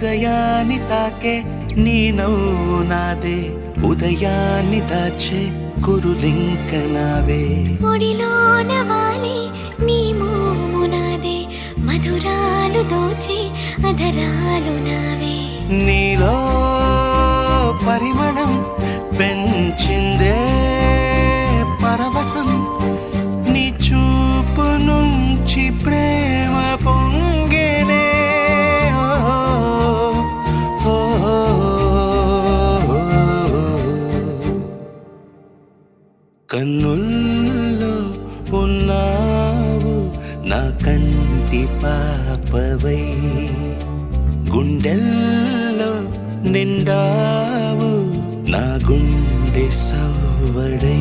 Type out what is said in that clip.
హృదయాన్ని తాకే నీ నవ్వు నాదే, ఉదయాన్ని దాచే కురులింక నావే. ఒడిలోన వాలి నీ మోము నాదే, మధురాలు దోచే అధరాలు నావే. నీలో పరిమళం పెంచిందే పరవశం, నీ చూపు నుంచి ప్రేమ పొంగేనే. కన్నుల్లో ఉన్నావు నా కంటి పాపవై, గుండెల్లో నిండావు నా గుండె సవ్వడై.